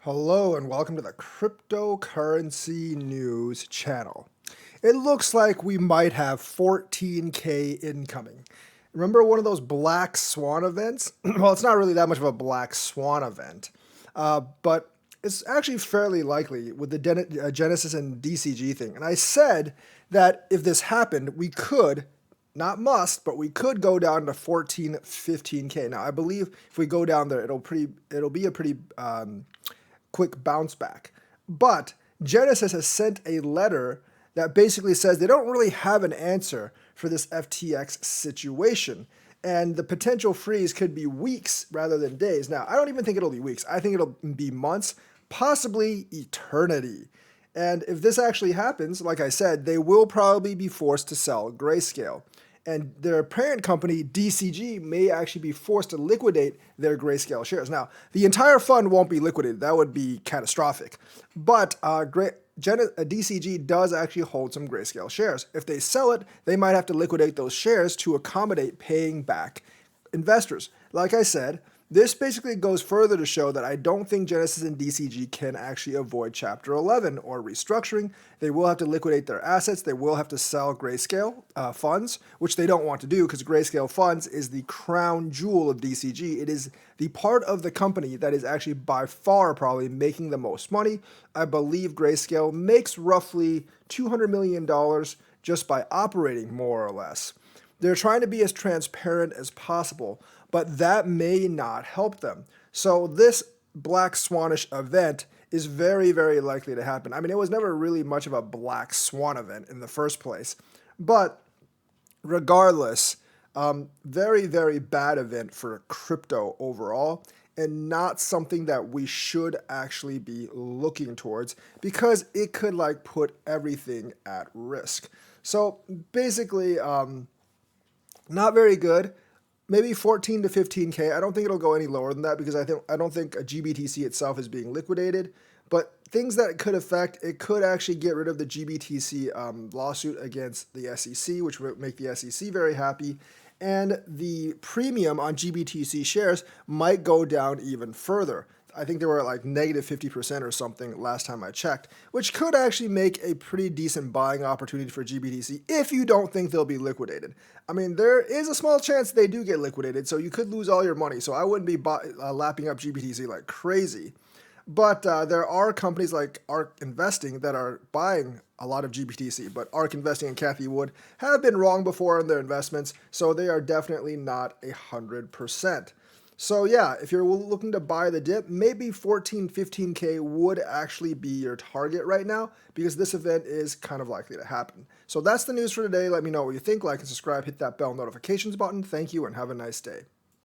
Hello and welcome to the Cryptocurrency News channel. It looks like we might have 14K incoming. Remember one of those Black Swan events? Well, it's not really that much of a Black Swan event, but it's actually fairly likely with the Genesis and DCG thing. And I said that if this happened, we could, not must, but we could go down to 14, 15K. Now, I believe if we go down there, it'll be a pretty quick bounce back. But Genesis has sent a letter that basically says they don't really have an answer for this FTX situation. And the potential freeze could be weeks rather than days. Now, I don't even think it'll be weeks. I think it'll be months, possibly eternity. And if this actually happens, like I said, they will probably be forced to sell Grayscale. And their parent company, DCG, may actually be forced to liquidate their Grayscale shares. Now, the entire fund won't be liquidated. That would be catastrophic. But DCG does actually hold some Grayscale shares. If they sell it, they might have to liquidate those shares to accommodate paying back investors. Like I said, this basically goes further to show that I don't think Genesis and DCG can actually avoid Chapter 11 or restructuring. They will have to liquidate their assets. They will have to sell Grayscale funds, which they don't want to do because Grayscale funds is the crown jewel of DCG. It is the part of the company that is actually by far probably making the most money. I believe Grayscale makes roughly $200 million just by operating, more or less. They're trying to be as transparent as possible, but that may not help them. So this Black Swanish event is very, very likely to happen. I mean, it was never really much of a Black Swan event in the first place, but regardless, very, very bad event for crypto overall, and not something that we should actually be looking towards because it could like put everything at risk. So basically, not very good. Maybe 14 to 15K. I don't think it'll go any lower than that because I don't think a GBTC itself is being liquidated. But things that it could affect, it could actually get rid of the GBTC lawsuit against the SEC, which would make the SEC very happy. And the premium on GBTC shares might go down even further. I think they were at like negative 50% or something last time I checked, which could actually make a pretty decent buying opportunity for GBTC if you don't think they'll be liquidated. I mean, there is a small chance they do get liquidated, so you could lose all your money. So I wouldn't be lapping up GBTC like crazy. But there are companies like ARK Investing that are buying a lot of GBTC, but ARK Investing and Cathie Wood have been wrong before in their investments, so they are definitely not 100%. So yeah, if you're looking to buy the dip, maybe 14, 15K would actually be your target right now because this event is kind of likely to happen. So that's the news for today. Let me know what you think. Like and subscribe, hit that bell notifications button. Thank you and have a nice day.